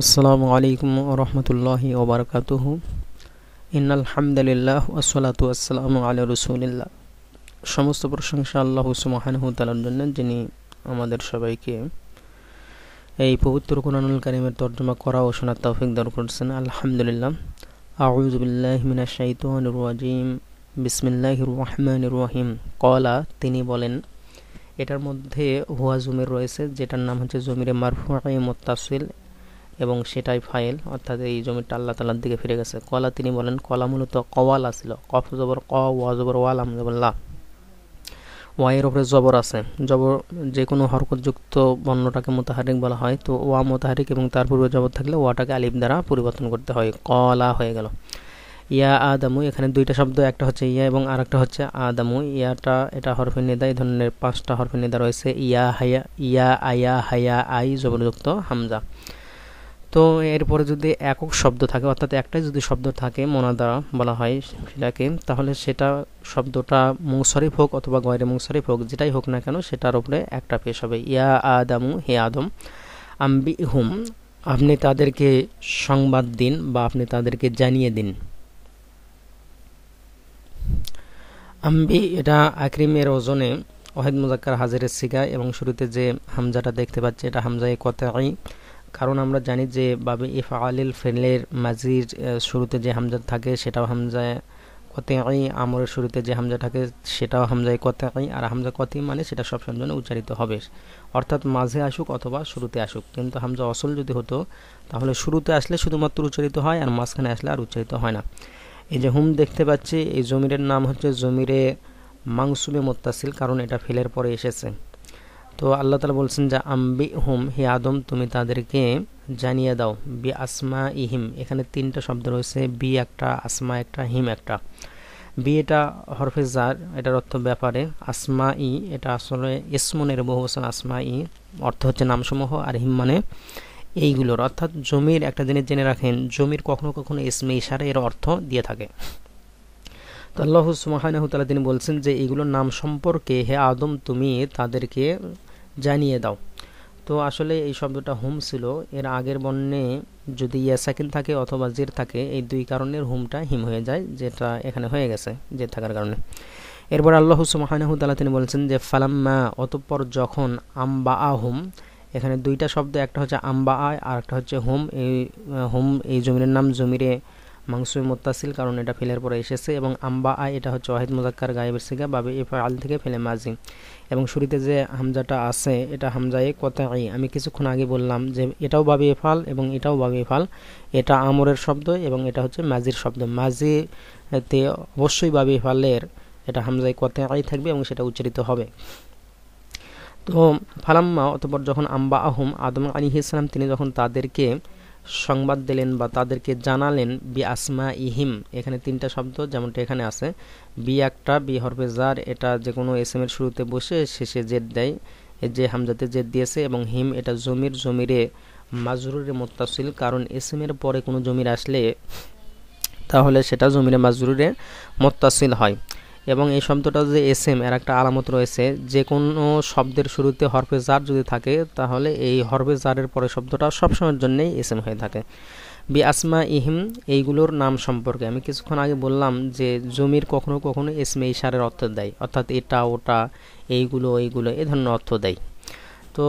আসসালামু আলাইকুম ওয়া রাহমাতুল্লাহি ওয়া বারাকাতুহু। ইন্নাল হামদুলিল্লাহ ওয়াসসালাতু ওয়াসসালামু আলা রাসূলিল্লাহ। সমস্ত প্রশংসা আল্লাহ সুবহানাহু ওয়া তাআলার জন্য, যিনি আমাদের সবাইকে এই পবিত্র কুরআনুল কারীমের তরজমা করা ও শোনার তৌফিক দান করেছেন। আলহামদুলিল্লাহ। আউযু বিল্লাহি মিনাশ শাইতানির রাজীম। বিসমিল্লাহির রহমানির রহিম। ক্বালা, তিনি বলেন। এটার মধ্যে হুয়া জমির রয়েছে, যেটার নাম হচ্ছে জমিরে মারফু'i মুত্তাসিল এবং সেটাই ফাইল, অর্থাৎ এই জমিটা আল্লাহ তাআলার দিকে ফিরে গেছে। কলা, তিনি বলেন। কলা মূলত কওয়ালা ছিল। কফ জবর ক, ওয়া জবর ওয়া, লাম জবর লা। ওয়াইয়ের উপরে জবর আছে। জবর যে কোনো হরকতযুক্ত বর্ণটাকে মুতাহারিক বলা হয়। তো ওয়া মুতাহারিক এবং তার পূর্বে জবর থাকলে ওয়াটাকে আলিফ দ্বারা পরিবর্তন করতে হয়। কলা হয়ে গেল। ইয়া আদামু, এখানে দুইটা শব্দ, একটা হচ্ছে ইয়া এবং আর একটা হচ্ছে আদামু। ইয়াটা এটা হরফে নিদা, এই ধরনের 5টা হরফে নিদা রয়েছে। ইয়া হায়া, ইয়া আয়া, হায়া আই, জবরযুক্ত হামজা। তো এরপরে যদি একক শব্দ থাকে, অর্থাৎ একটাই যদি শব্দ থাকে মোনাদা বলা হয় সেটাকে, তাহলে সেটা শব্দটা মুনসরিফ হোক অথবা গয়রে মুনসরিফ হোক, যেটাই হোক না কেন সেটার উপরে একটা পেশ হবে। ইয়া আদামু, হে আদম। আম্বি হুম, আপনি তাদেরকে সংবাদ দিন বা আপনি তাদেরকে জানিয়ে দিন। আম্বি এটা আকরিমের ওজনে ওয়াহিদ মুজাক্কার হাজিরের সিগা এবং শুরুতে যে হামজাটা দেখতে পাচ্ছি এটা হামজায়ে কতঈ। কারণ আমরা জানি যে বাবে ইফআলিল ফেলের মাজির শুরুতে যে হামজা থাকে সেটাও হামজায়ে কতঈ, আমরের শুরুতে যে হামজা থাকে সেটাও হামজায়ে কতঈ, আর হামজা কতঈ মানে সেটা সব সময় উচ্চারিত হবে, অর্থাৎ মাঝে আসুক অথবা শুরুতে আসুক। কিন্তু হামজা অসল যদি হতো তাহলে শুরুতে আসলে শুধুমাত্র উচ্চারিত হয়, আর মাঝখানে আসলে আর উচ্চারিত হয় না। এই যে হুম দেখতে পাচ্ছি, এই জমিরের নাম হচ্ছে জমিরে মাংসুবে মুত্তাসিল, কারণ এটা ফেলের পরে এসেছে। তো আল্লাহ তাআলা বলছেন যে আম্বি হুম, হে আদম তুমি তাদেরকে জানিয়ে দাও। বি আসমা ইহিম, এখানে 3টা শব্দ রয়েছে, বি একটা, আসমা একটা, হিম একটা। বি এটা হরফে জার, এটার অর্থ ব্যাপারে। আসমা ই এটা আসলে ইসমনের বহুবচন, আসমা ই অর্থ হচ্ছে নামসমূহ, আর হিম মানে এইগুলোর। অর্থাৎ জমির একটা জিনিস জেনে রাখেন, জমির কখনো কখনো ইসমে ইশারা এর অর্থ দিয়ে থাকে। তো আল্লাহ সুবহানাহু ওয়া তাআলা তিনি বলছেন যে এইগুলোর নাম সম্পর্কে হে আদম তুমি তাদেরকে জানিয়ে দাও। তো আসলে এই শব্দটা হুম ছিল, এর আগের বর্ণে যদি ইয়া সাকিন থাকে অথবা জের থাকে, এই দুই কারণের হুমটা হিম হয়ে যায়, যেটা এখানে হয়ে গেছে জের থাকার কারণে। এরপর আল্লাহ সুবহানাহু ওয়া তাআলা তিনি বলছেন যে ফালাম্মা, অতঃপর যখন, আম্বা আহুম, এখানে 2টা শব্দ, একটা হচ্ছে আম্বা আয় আর একটা হচ্ছে হুম। এই হুম এই জমির নাম জমিরে মাংসুবে মুত্তাসিল, কারণ এটা ফেলের পরে এসেছে, এবং আম্বা আয় এটা হচ্ছে ওয়াহিদ মুজাক্কার গায়েবের সিগা বাবে ইফআল থেকে ফেলে মাজি, এবং শুরুতে যে হামজাটা আছে এটা হামজায়ে কতঈ। আমি কিছুক্ষণ আগে বললাম যে এটাও বাবে ইফআল এবং এটাও বাবে ইফআল, এটা আমরের শব্দ এবং এটা হচ্ছে মাজির শব্দ। মাজিতে অবশ্যই বাবে ইফআলের এটা হামজায়ে কতঈ থাকবে এবং সেটা উচ্চারিত হবে। তো ফালাম্মা, অতঃপর যখন, আম্বা আহুম, আদম আলাইহিস সালাম তিনি যখন তাদেরকে সংবাদ দিলেন বা তাদেরকে জানালেন, বি আসমা ইহিম, এখানে 3টা শব্দ যেমনটা এখানে আছে। বি একটা, বি হরফে জার, এটা যে কোনো এসএম এর শুরুতে বসে শেষে জেদ দেয়, এই যে হামজাতে জেদ দিয়েছে, এবং হিম এটা জমির, জমিরে মাজরুরে মুত্তাসিল, কারণ এসএম এর পরে কোনো জমির আসলে তাহলে সেটা জমিরে মাজরুরে মুত্তাসিল হয়। এবং এই শব্দটা যে এসএম, এর একটা আলামত রয়েছে, যে কোনো শব্দের শুরুতে হরফে জার যদি থাকে তাহলে এই হরফে জারের পরে শব্দটা সবসময়ের জন্যই এসএম হয়ে থাকে। বি আসমা ইহিম, এইগুলোর নাম সম্পর্কে আমি কিছুক্ষণ আগে বললাম যে জমির কখনো কখনো এসমে ইশারার অর্থ দেয়, অর্থাৎ এটা ওটা, এইগুলো এইগুলো এ ধরনের অর্থ দেয়। তো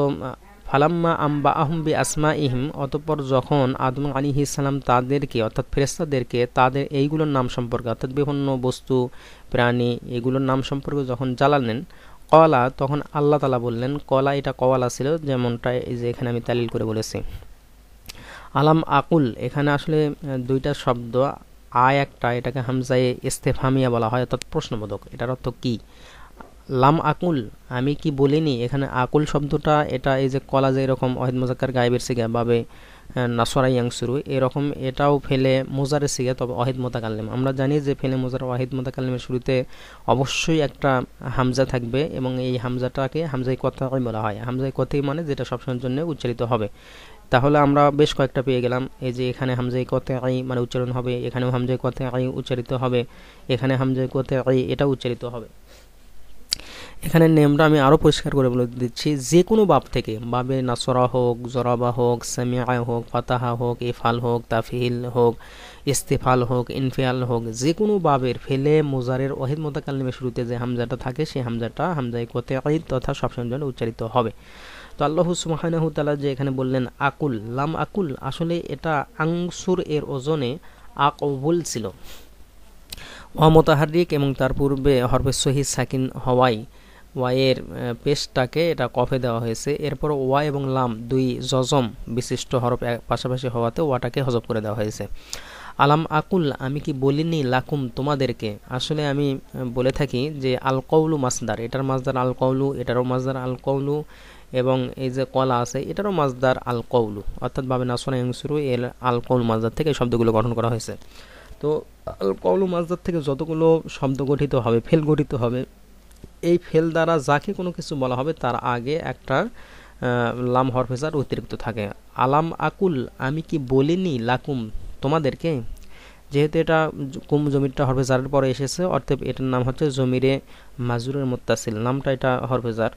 ফালাম্মা আম্বা আহম বি আসমা ইহিম, অতঃপর যখন আদম আলাইহিস সালাম তাদেরকে অর্থাৎ ফেরেশতাদেরকে তাদের এইগুলোর নাম সম্পর্কে, অর্থাৎ বিভিন্ন বস্তু প্রাণী এগুলোর নাম সম্পর্কে যখন জানালেন, কলা, তখন আল্লাহ তাআলা বললেন, কলা এটা কওয়ালা ছিল, যেমনটা এই যে এখানে আমি তালিল করে বলেছি। আলাম আকুল, এখানে আসলে 2টা শব্দ, আয় একটা, এটাকে হামজায়ে ইস্তেফহামিয়া বলা হয়, অর্থাৎ প্রশ্নবোধক। এটার অর্থ কি? লাম আকুল, আমি কি বলিনি। এখানে আকুল শব্দটা এটা এই যে কলা যে এরকম ওয়াহিদ মুজাক্কার গায়েবের সিগা বাবে নাসরা ইয়াংসুরু এরকম, এটাও ফেলে মোজারের সিগা, তবে ওয়াহিদ মুতাকাল্লিম। আমরা জানি যে ফেলে মোজার ওয়াহিদ মুতাকাল্লিমের শুরুতে অবশ্যই একটা হামজা থাকবে, এবং এই হামজাটাকে হামজায়ে কতঈ বলা হয়। হামজায়ে কতঈ মানে যেটা সবসময়ের জন্য উচ্চারিত হবে। তাহলে আমরা বেশ কয়েকটা পেয়ে গেলাম। এই যে এখানে হামজায়ে কতঈ মানে উচ্চারণ হবে, এখানেও হামজায়ে কতঈ উচ্চারিত হবে, এখানে হামজায়ে কতঈ এটা উচ্চারিত হবে। এখানে নেমটা আমি আরও পরিষ্কার করে বলে দিচ্ছি, যে কোনো বাব থেকে, বাবে নাসরা হোক, জরাবা হোক, সামিয়া হোক, ফাতাহা হোক, ইফাল হোক, তাফিল হোক, ইস্তিফাল হোক, ইনফিয়াল হোক, যে কোনো বাবের ফেলে মোজারের ওয়াহিদ মুতাকাল্লিমের শুরুতে যে হামজাটা থাকে সেই হামজাটা হামজায়ে কতঈ তথা সবসময়ের জন্য উচ্চারিত হবে। তো আল্লাহ সুবহানাহু ওয়া তাআলা যে এখানে বললেন আকুল, লাম আকুল, আসলে এটা আংসুর এর ওজনে আকবুল ছিল, অমুতাহারিক এবং তার পূর্বে হরফে সহিহ সাকিন হওয়ায় ওয়াইয়ের পেশটাকে এটা কফে দেওয়া হয়েছে। এরপর ওয়া এবং লাম দুই জজম বিশিষ্ট হরফ পাশাপাশি হওয়াতে ওয়াটাকে হজব করে দেওয়া হয়েছে। আলাম আকুল, আমি কি বলিনি, লাকুম, তোমাদেরকে। আসলে আমি বলে থাকি যে আল কৌলু মাসদার, এটার মাসদার আল কৌলু, এটারও মাসদার আল কৌলু, এবং এই যে কলা আছে এটারও মাসদার আল কৌলু, অর্থাৎ বাবে নাসনা ইংসুরু এর আল কৌল মাসদার থেকে এই শব্দগুলো গঠন করা হয়েছে। তো আল কৌলু মাসদার থেকে যতগুলো শব্দ গঠিত হবে, ফেল গঠিত হবে, এই ফেল দ্বারা যাকে কোনো কিছু বলা হবে তার আগে একটা লাম হরফে জার অতিরিক্ত থাকে। আলাম আকুল, আমি কি বলিনি, লাকুম, তোমাদেরকে। যেহেতু এটা কুম জমিরটা হরফে জারের পরে এসেছে, অর্থাৎ এটার নাম হচ্ছে জমিরে মাজরুরের মুত্তাসিল, নামটা এটা হরফে জার।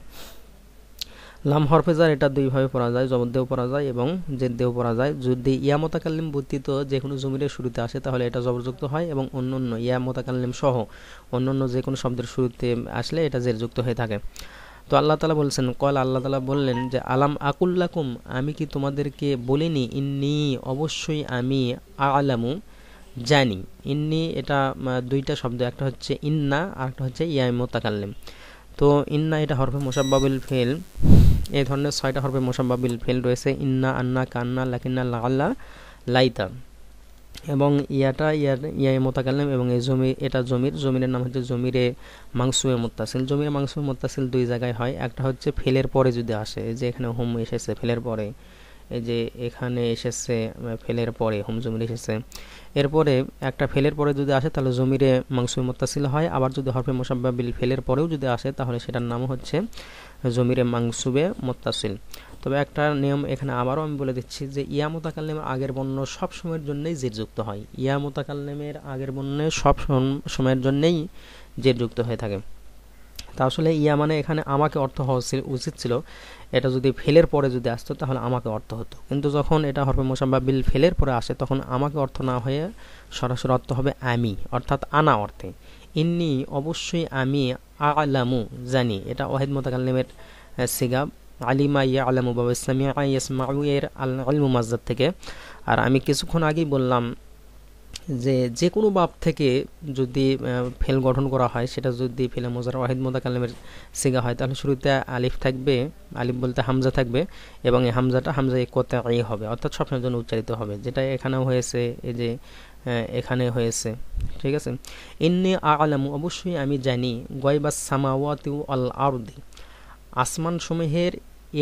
লাম হরফে জার এটা দুইভাবে পড়া যায়, জবর দিয়েও পড়া যায় এবং জেদ দিয়েও পড়া যায়। যদি ইয়া মুতাকাল্লিম বর্তিত যে কোনো জমিরের শুরুতে আসে তাহলে এটা জবরযুক্ত হয়, এবং অন্যান্য ইয়া মুতাকাল্লিম সহ অন্যান্য যে কোনো শব্দের শুরুতে আসলে এটা জেরযুক্ত হয়ে থাকে। তো আল্লাহ তাআলা বলছেন, কল, আল্লাহ তাআলা বললেন যে আলাম আকুল্লাকুম, আমি কি তোমাদেরকে বলিনি, ইন্নি, অবশ্যই আমি, আলামু, জানি। ইন্নি এটা দুইটা শব্দ, একটা হচ্ছে ইন্না আর একটা হচ্ছে ইয়া মুতাকাল্লিম। তো ইন্না এটা হরফে মুসাব্বাবিল ফেল, এই ধরনের 6টা হরফে মুসাব্বাবিল ফেল রয়েছে, ইন্না, আন্না, কান্না, লাকিন্না, লাআল্লা, লাইতা। এবং ইয়ায়ে মুতাকাল্লিম এবং এই এটা জমিরের নাম হচ্ছে জমিরে মাংসুয়ে মুত্তাসিল। জমিরে মাংসুয়ে মুত্তাসিল দুই জায়গায় হয়, একটা হচ্ছে ফেলের পরে যদি আসে, এই যে এখানে হুম এসেছে ফেলের পরে, এই যে এখানে এসেছে ফেলের পরে হুম জমির এসেছে, এরপরে একটা ফেলের পরে যদি আসে তাহলে জমিরে মাংসুয়ে মুত্তাসিল হয়। আবার যদি হরফে মুসাব্বাবিল ফেলের পরেও যদি আসে তাহলে সেটার নাম হচ্ছে জমিরে মাংসুবে মুত্তাসিল। তবে একটা নিয়ম এখানে আবারও আমি বলে দিচ্ছি যে ইয়া মুতাকাল্লিমের আগের বর্ণ সব সময়ের জন্যই জেরযুক্ত হয়, ইয়া মুতাকাল্লিমের আগের বর্ণে সব সময়ের জন্যই জেরযুক্ত হয়ে থাকে। তা আসলে ইয়া মানে এখানে আমাকে অর্থ হওয়া উচিত ছিল, এটা যদি ফেলের পরে যদি আসতো তাহলে আমাকে অর্থ হতো, কিন্তু যখন এটা হরফে মুসাব্বাবিল ফেলের পরে আসে তখন আমাকে অর্থ না হয়ে সরাসরি অর্থ হবে আমি, অর্থাৎ আনা অর্থে। ইন্নি, অবশ্যই আমি, আলামু, জানি, এটা ওয়াহিদ মুতাকাল্লিমের সিগা। আলিমা ইয়া আলামু বা ইসলামিয়া ইয়াসমাউ এর আল ইলমু মাসদার থেকে। আর আমি কিছুক্ষণ আগেই বললাম যে যে কোনো বাব থেকে যদি ফেল গঠন করা হয়, সেটা যদি ফেলে মোজার ওয়াহিদ মুতাকাল্লিমের সিগা হয় তাহলে শুরুতে আলিফ থাকবে, আলিফ বলতে হামজা থাকবে, এবং এই হামজাটা হামজায়ে কতঈ হবে, অর্থাৎ সবসময়ের জন্য উচ্চারিত হবে, যেটা এখানেও হয়েছে, এই যে এখানে হয়েছে। ঠিক আছে, ইন্নী আ'লামু, অবশ্যই আমি জানি, গায়বাস সামাওয়াতি ওয়াল আরদি, আসমান সমূহের,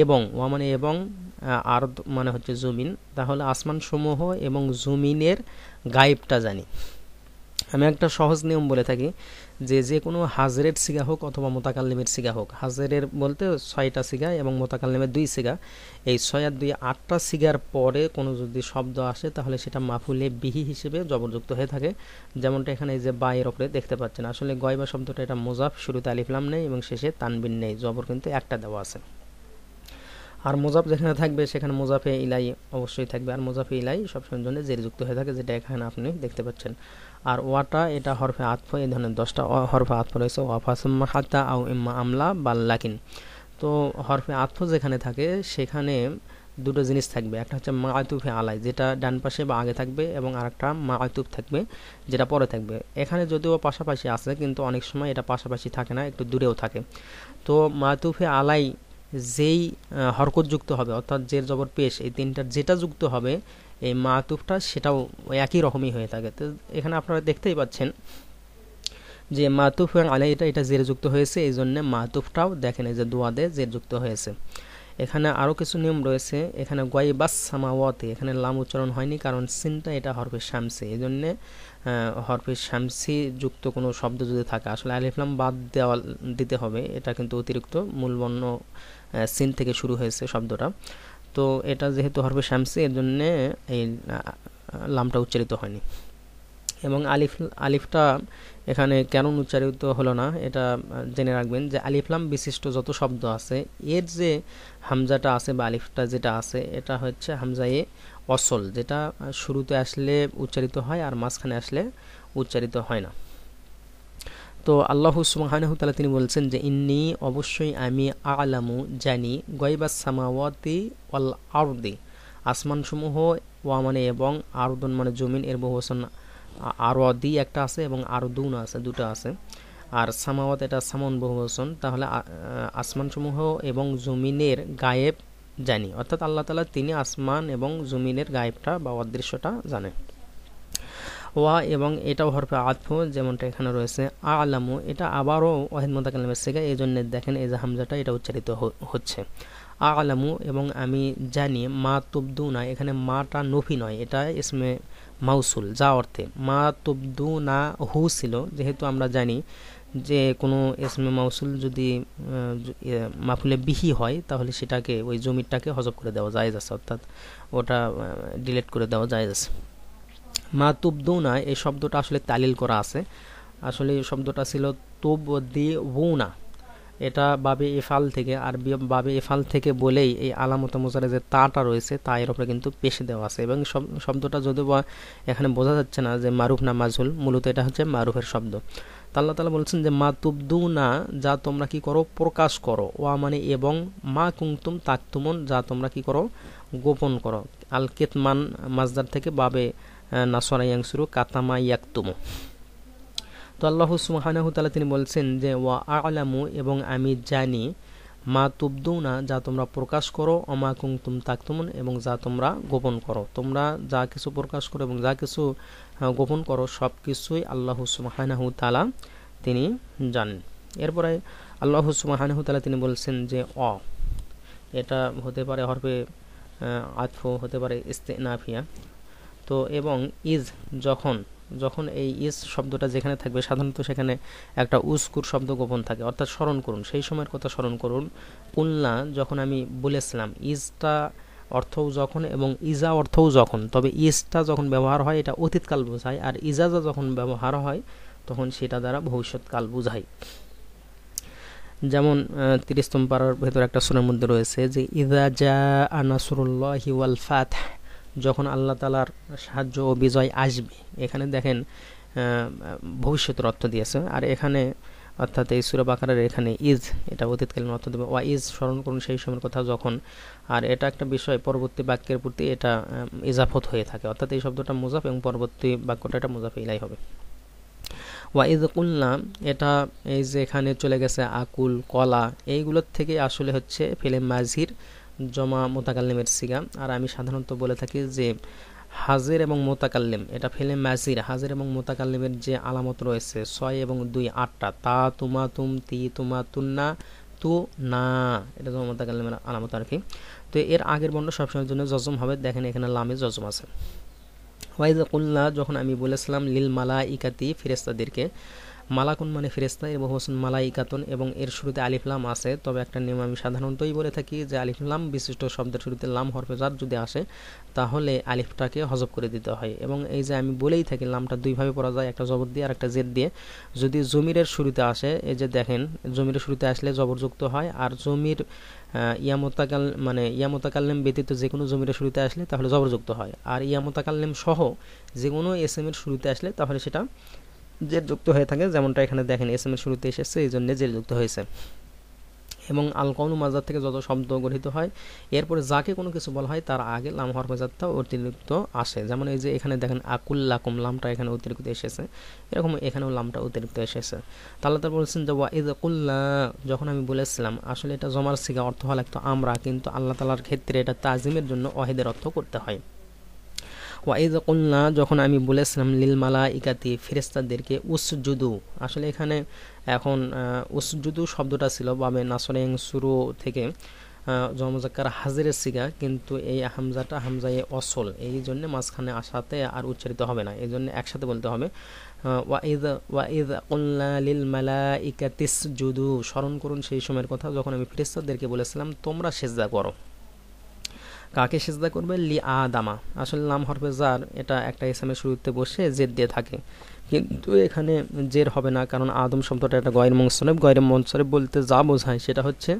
এবং ওয়া মানে এবং, আরদ মানে হচ্ছে জমিন, তাহলে আসমান সমূহ এবং জমিনের গায়েবটা জানি। আমি একটা সহজ নিয়ম বলে থাকি যে যে কোনো হাজরের সিগা হোক অথবা মোতাকাল্লিমের সিগা হোক, হাজরের বলতে 6টা সিগা এবং মোতাকাল্লিমের 2 সিগা, এই 6 আর 2 8টা সিগার পরে কোনো যদি শব্দ আসে তাহলে সেটা মাফুলে বিহি হিসেবে জবরযুক্ত হয়ে থাকে, যেমনটা এখানে এই যে বা এর ওপরে দেখতে পাচ্ছেন। আসলে গয়বা শব্দটা এটা মুজাফ, শুরুতে আলিফ লাম নেই এবং শেষে তানবিন নেই, জবর কিন্তু একটা দেওয়া আছে। আর মুজাফ যেখানে থাকবে সেখানে মুজাফে ইলাই অবশ্যই থাকবে, আর মুজাফে ইলাই সবসময়ের জন্য জেরযুক্ত হয়ে থাকে, যেটা এখানে আপনি দেখতে পাচ্ছেন। আর ওয়াটা এটা হরফে আতফ, এই ধরনের 10টা হরফে আতফ রয়েছে, ওয়াফা সুম্মা হাত্তা আও ইম্মা আমলা বাল্লাকিন। তো হরফে আতফ যেখানে থাকে সেখানে দুটো জিনিস থাকবে, একটা হচ্ছে মাআতুফে আলাই, যেটা ডান পাশে বা আগে থাকবে, এবং আরেকটা মাআতুফ থাকবে যেটা পরে থাকবে। এখানে যদিও পাশাপাশি আছে কিন্তু অনেক সময় এটা পাশাপাশি থাকে না, একটু দূরেও থাকে। তো মাআতুফে আলাই যেই হরকত যুক্ত হবে, অর্থাৎ জের জবর পেশ, এই তিনটার যেটা যুক্ত হবে এই মাতুফটা সেটাও একই রকমই হয়ে থাকে। তো এখানে আপনারা দেখতেই পাচ্ছেন যে মাতুফ আলাই এটা জের যুক্ত হয়েছে, এই জন্য মাতুফটাও দেখেন এই যে দোয়াদে জের যুক্ত হয়েছে। এখানে আরও কিছু নিয়ম রয়েছে, এখানে গায়বাস সামাওয়াতি, এখানে লাম উচ্চারণ হয়নি কারণ সিনটা এটা হরফে শামসি, এই জন্যে হরফে শামসি যুক্ত কোনো শব্দ যদি থাকে আসলে আলিফ লাম বাদ দিতে হবে, এটা কিন্তু অতিরিক্ত মূল বর্ণ সিন থেকে শুরু হয়েছে শব্দটা। তো এটা যেহেতু হরফে শামসি এর জন্যে এই লামটা উচ্চারিত হয়নি। এবং আলিফটা এখানে কেন উচ্চারিত হলো না এটা জেনে রাখবেন যে আলিফ লাম বিশিষ্ট যত শব্দ আছে এর যে হামজাটা আছে বা আলিফটা যেটা আছে এটা হচ্ছে হামজায়ে অসল, যেটা শুরুতে আসলে উচ্চারিত হয় আর মাঝখানে আসলে উচ্চারিত হয় না। তো আল্লাহ সুবহানাহু তাআলা তিনি বলছেন যে ইন্নী অবশ্যই আমি আ'লামু জানি গায়বাস সামাওয়াতি ওয়াল আরদি, আসমানসমূহ, ওয়া মানে এবং, আরদুন মানে জমিন, এর বহুবচন আরদি একটা আছে এবং আরদুন আছে, দুটো আছে। আর সামাওয়াত এটা সামন বহুবচন, তাহলে আসমানসমূহ এবং জমিনের গায়েব জানি, অর্থাৎ আল্লাহ তাআলা তিনি আসমান এবং জমিনের গায়েবটা বা অদৃশ্যটা জানেন। ওয়া এবং এটাও হরফে আতফ, যেমনটা এখানে রয়েছে আ'লামু, এটা আবারও ওয়াহিদ মুতাকাল্লিমের সিগা, এই জন্য দেখেন এই যে হামজাটা এটা উচ্চারিত হচ্ছে আ'লামু, এবং আমি জানি মা তুবদুনা, এখানে মাটা নফি নয়, এটা ইসমে মাউসুল, যা অর্থে মা তুবদুনা হু ছিল, যেহেতু আমরা জানি যে কোনো ইসমে মাউসুল যদি মাফুলে বিহি হয় তাহলে সেটাকে ওই জমিরটাকে হজব করে দেওয়া জায়েজ আছে, অর্থাৎ ওটা ডিলিট করে দেওয়া জায়েজ আছে। মা তুবদুনা এই শব্দটা আসলে তালিল করা আছে, আসলে এই শব্দটা ছিল তুবদিউনা, এটা বাবে ইফাল থেকে, আর বাবে ইফাল থেকে বলেই এই আলামত মুজারে যে তাটা রয়েছে তা এর উপরে কিন্তু পেশে দেওয়া আছে, এবং শব্দটা যদিও বা এখানে বোঝা যাচ্ছে না যে মারুফ না মাজহুল, মূলত এটা হচ্ছে মারুফের শব্দ। তা আল্লাহ তাআলা বলছেন যে মা তুবদুনা, যা তোমরা কি করো প্রকাশ করো, ওয়া মানে এবং, মা কুনতুম তাকতুমুন, যা তোমরা কি করো গোপন করো। আল কিতমান মাজদার থেকে বাবে নাসরা ইয়ানসুরু কাতামা ইয়াকতুমু। তো আল্লাহ সুবহানাহু তাআলা তিনি বলছেন যে ওয়া আ'লামু, এবং আমি জানি, মা তুবদুনা, যা তোমরা প্রকাশ করো, অমা কুনতুম তাকতুমুন, এবং যা তোমরা গোপন করো। তোমরা যা কিছু প্রকাশ করো এবং যা কিছু গোপন করো সব কিছুই আল্লাহ সুবহানাহু তাআলা তিনি জানেন। এরপরে আল্লাহ সুবহানাহু তাআলা তিনি বলছেন যে এটা হতে পারে হরফে আতফ, হতে পারে ইস্তিনাফিয়া। তো এবং ইজ, যখন এই ইজ শব্দটা যেখানে থাকবে সাধারণত সেখানে একটা উস্কুর শব্দ গোপন থাকে, অর্থাৎ স্মরণ করুন, সেই সময়ের কথা স্মরণ করুন। কুলনা, যখন আমি বলেছিলাম, ইজটা অর্থও যখন এবং ইজা অর্থও যখন, তবে ইজটা যখন ব্যবহার হয় এটা অতীতকাল বোঝায়, আর ইজাজা যখন ব্যবহার হয় তখন সেটা দ্বারা ভবিষ্যৎকাল বোঝায়। যেমন 30তম পারার ভেতর একটা সূরার মধ্যে রয়েছে যে ইযা জাআ নাসরুল্লাহি ওয়াল ফাতহ, যখন আল্লাহ তাআলার সাহায্য ও বিজয় আসবে। এখানে দেখেন ভবিষ্যতের অর্থ দিয়েছে, আর এখানে অর্থাৎ এই সূরা বাকারার এখানে ইজ, এটা অতীতকালীন অর্থ দেবে। ওয়া ইজ, স্মরণ করুন সেই সময়ের কথা যখন, আর এটা একটা বিষয় পরবর্তী বাক্যের প্রতি এটা ইজাফত হয়ে থাকে, অর্থাৎ এই শব্দটা মুজাফ এবং পরবর্তী বাক্যটা এটা মুজাফ ইলাই হবে। ওয়া ইজ কুলনা, এটা এই যে এখানে চলে গেছে আকুল, কলা, এইগুলোর থেকে আসলে হচ্ছে ফেলে মাঝির জমা মোতাকাল্লিমের সিগা। আর আমি সাধারণত বলে থাকি যে হাজির এবং মোতাকাল্লিম, এটা ফেলে মাজির, হাজির এবং মোতাকাল্লিমের যে আলামত রয়েছে 6 এবং 2 8টা, তা তুমা তুম তি তুমা তুন্না তু না, এটা জমা মোতাকাল্লিমের আলামত আর কি। তো এর আগের বর্ণ সবসময়ের জন্য জজম হবে, দেখেন এখানে লামে জজম আছে। ওয়াইজা কুল্লা, যখন আমি বলেছিলাম লিল মালাইকাতি, ফেরেশতাদেরকে, মালাকুন মানে ফেরেশতা, এর বহুবচন মালাইকাতুন, এবং এর শুরুতে আলিফ লাম আছে। তবে একটা নিয়ম আমি সাধারণতই বলে থাকি যে আলিফ লাম বিশিষ্ট শব্দের শুরুতে লাম হরফে জার যদি আসে তাহলে আলিফটাকে হজব করে দিতে হয়। এবং এই যে আমি বলেই থাকি লামটা দুইভাবে পড়া যায়, একটা জবর দিয়ে আর একটা জেদ দিয়ে। যদি জমিরের শুরুতে আসে, এই যে দেখেন জমিরের শুরুতে আসলে জবরযুক্ত হয়, আর জমির ইয়ামতাকাল্লিম ব্যতীত যে কোনো জমিরের শুরুতে আসলে তাহলে জবরযুক্ত হয়, আর ইয়ামতাকাল্লিম সহ যে কোনো এসএম এর শুরুতে আসলে তাহলে সেটা জের যুক্ত হয়ে থাকে, যেমনটা এখানে দেখেন এসএম এর শুরুতে এসেছে এই জন্য জের যুক্ত হয়েছে। এবং আল কওনু মাজার থেকে যত শব্দ গঠিত হয় এরপরে যাকে কোনো কিছু বলা হয় তার আগে লাম হরফে জারটা অতিরিক্ত আসে, যেমন এই যে এখানে দেখেন আকুল্লাকুম, লামটা এখানে অতিরিক্ত এসেছে, এরকম এখানেও লামটা অতিরিক্ত এসেছে। তাহলে তারা বলছেন যে ওয়াইদ কুল্লা, যখন আমি বলেছিলাম, আসলে এটা জমার সিগা, অর্থ হলো একটু আমরা, কিন্তু আল্লাহ তাআলার ক্ষেত্রে এটা তাজিমের জন্য ওয়াহিদের অর্থ করতে হয়। ওয়াইদ কুল্লা, যখন আমি বলেছিলাম লিল মালাইকাতি, ফেরেশতাদেরকে, উসজুদু, আসলে এখানে এখন উসজুদু শব্দটা ছিল বাবে নাসরিং শুরু থেকে জমজাক্কার হাজিরের সিগা, কিন্তু এই হামজাটা হামজায়ে অসল, এই জন্য মাঝখানে আসাতে আর উচ্চারিত হবে না, এই জন্য একসাথে বলতে হবে ওয়াইদ কুল্লা লিল মালাইকাতি ইসজুদু, স্মরণ করুন সেই সময়ের কথা যখন আমি ফেরেশতাদেরকে বলেছিলাম তোমরা সিজদা করো। কাকে সিজদা করবে? লি আদামা। আসলে লাম হরফে জার, এটা একটা ইসমের শুরুতে বসে জের দিয়ে থাকে, কিন্তু এখানে জের হবে না, কারণ আদম শব্দটা একটা গয়র মুনসরিফ। গয়র মুনসরিফ বলতে যা বোঝায় সেটা হচ্ছে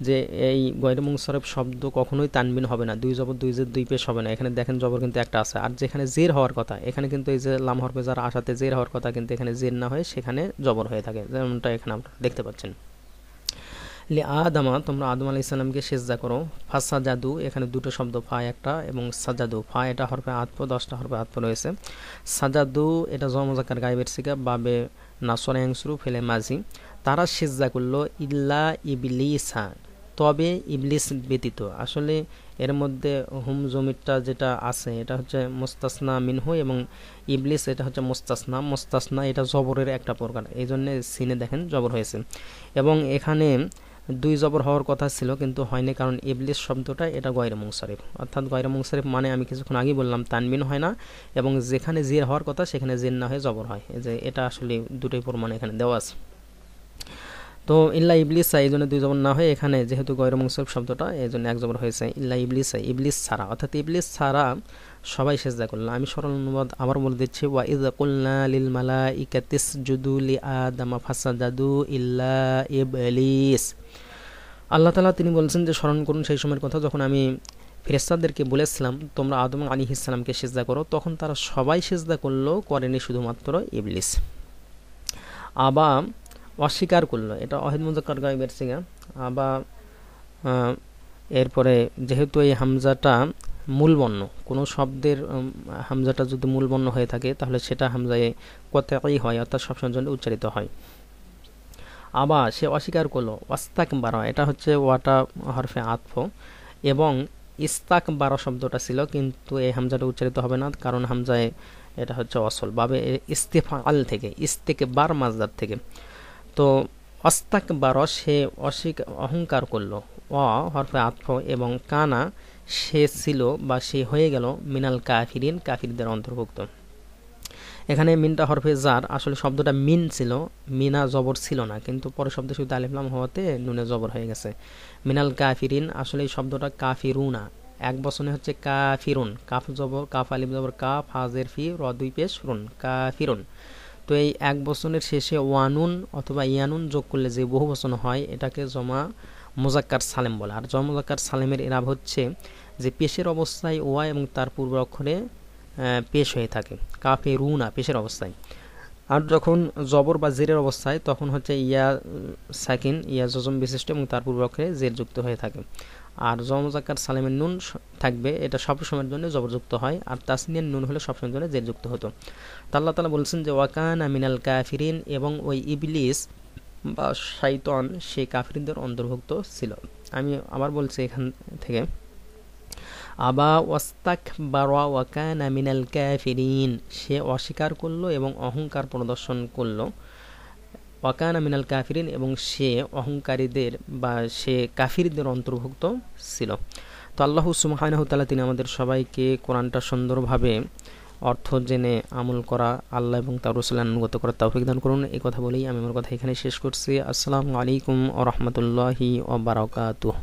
যে এই গয়র মুনসরিফ শব্দ কখনোই তানবিন হবে না, দুই জবর দুই জের দুই পেশ হবে না। এখানে দেখেন জবর কিন্তু একটা আছে, আর যেখানে জের হওয়ার কথা এখানে কিন্তু এই যে লাম হরফে জার আসাতে জের হওয়ার কথা, কিন্তু এখানে জের না হয়ে সেখানে জবর হয়ে থাকে, যেমনটা এখানে আপনারা দেখতে পাচ্ছেন। লি আদামা, তোমরা আদম আলাইহিস সালামকে সিজদা করো। ফাসাজাদু, এখানে দুটো শব্দ, ফা একটা এবং সাজাদু। ফা এটা হরফে আতফ, 10টা হরফে আতফ রয়েছে। সাজাদু এটা জ মুযাক্কার গায়বের সিগা, বাবে নাসরা ইয়ানসুরু ফেলে মাজি। তারা সিজদা করলো ইল্লা ইবলিসা, তবে ইবলিস ব্যতীত। আসলে এর মধ্যে হুম জমিরটা যেটা আছে এটা হচ্ছে মুস্তাসনা মিনহু, এবং ইবলিস এটা হচ্ছে মুস্তাসনা। মুস্তাসনা এটা জবরের একটা প্রকার, এই জন্য সিনে দেখেন জবর হয়েছে। এবং এখানে দুই জবর হওয়ার কথা ছিল কিন্তু হয়নি, কারণ ইবলিস শব্দটা এটা গয়রে মুনসারিফ, অর্থাৎ গয়রে মুনসারিফ মানে আমি কিছুক্ষণ আগে বললাম তানবিন হয় না, এবং যেখানে জের হওয়ার কথা সেখানে জের না হয়ে জবর হয়। এই যে এটা আসলে দুটোই প্রমাণ এখানে দেওয়া আছে। তো ইল্লা ইবলিসা, এই জন্য দুই জবর না হয়ে এখানে যেহেতু গয়রে মুনসারিফ শব্দটা, এই জন্য এক জবর হয়েছে। ইল্লা ইবলিসা, ইবলিস ছাড়া, অর্থাৎ ইবলিস ছাড়া সবাই সেজদা করলো। আমি সরল অনুবাদ আবার বলে দিচ্ছি, ওয়া ইয কুলনা লিল মালাইকাতি ইসজুদু লি আদামা ফাসাজাদু ইল্লা ইবলিস। আল্লাহ তাআলা তিনি বলছেন যে স্মরণ করুন সেই সময়ের কথা যখন আমি ফেরেশতাদেরকে বলেছিলাম তোমরা আদম আলাইহিস সালামকে সিজদা করো, তখন তারা সবাই সিজদা করলো, করেনি শুধুমাত্র ইবলিস। আবা অস্বীকার করলো, এটা ওয়াহিদ মুযাক্কার গায়বের সিগা। আবা এরপরে যেহেতু এই হামজাটা মূল বর্ণ, কোনো শব্দের হামজাটা যদি মূল বর্ণ হয়ে থাকে তাহলে সেটা হামজায় কতই হয়, অর্থাৎ সবসময়ের জন্য উচ্চারিত হয়। আবা সে অস্বীকার করলো। ওয়াস্তাকবারা এটা হচ্ছে ওয়াটা হরফে আতফ, এবং ইস্তাকবারা শব্দটা ছিল, কিন্তু এই হামজাটা উচ্চারিত হবে না, কারণ হামজায় এটা হচ্ছে অসল বাবে ইস্তেফাল থেকে, ইস্তেকবার মাজদার থেকে। তো অস্তাকবার সে অহংকার করলো, অ হরফে আতফ, এবং কানা সে ছিল বা সে হয়ে গেল মিনাল কাফিরিন, কাফিরদের অন্তর্ভুক্ত। এখানে মিনটা হরফে জার, আসলে শব্দটা মিন ছিল, মিনা জবর ছিল না, কিন্তু পরে শব্দ শুধু আলিফ লাম হওয়াতে নুনে জবর হয়ে গেছে। মিনাল কাফিরিন, আসলে এই শব্দটা কাফিরুনা, এক বচনে হচ্ছে কাফিরুন, কাফ জবর, কাফ আলিফ জবর কাফ, হাজের ফি, র দুই পেশ রুন, কাফিরুন। তো এই এক বচনের শেষে ওয়ানুন অথবা ইয়ানুন যোগ করলে যে বহু বচন হয় এটাকে জমা মুযাক্কার সালেম বলে। আর জমা মুযাক্কার সালেমের ইরাব হচ্ছে যে পেশের অবস্থায় ওয়া এবং তার পূর্ব অক্ষরে পেশ হয়ে থাকে, কাফিরুনা পেশের অবস্থায়। আর যখন জবর বা জেরের অবস্থায় তখন হচ্ছে ইয়া সাকিন, ইয়া জজম বিশিষ্ট এবং তার পূর্ব অক্ষরে জের যুক্ত হয়ে থাকে। আর জমা মুযাক্কার সালেমের নুন থাকবে, এটা সব সময়ের জন্য জবরযুক্ত হয়, আর তাসনিয়ার নুন হলে সবসময়ের জন্য জের যুক্ত হতো। তা আল্লাহ তাআলা বলছেন যে ওয়াকানা মিনাল কাফিরিন, এবং ওই ইবলিস বা শয়তান সে কাফিরদের অন্তর্ভুক্ত ছিল। আমি আবার বলছি এখান থেকে, আবা ওয়াস্তাকবারা ওয়া কানা মিনাল কাফিরিন, সে অস্বীকার করলো এবং অহংকার প্রদর্শন করলো। ওয়া কানা মিনাল কাফিরিন, এবং সে অহংকারীদের বা সে কাফিরদের অন্তর্ভুক্ত ছিল। তো আল্লাহ সুবহানাহু ওয়া তাআলা তিনি আমাদের সবাইকে কোরআনটা সুন্দরভাবে অর্থ জেনে আমল করা, আল্লাহ এবং তার রাসূলের আনুগত্য করার তৌফিক দান করুন। এই কথা বলেই আমি আমার কথা এখানে শেষ করছি। আসসালামু আলাইকুম ওয়া রাহমাতুল্লাহি ওয়া বারাকাতুহু।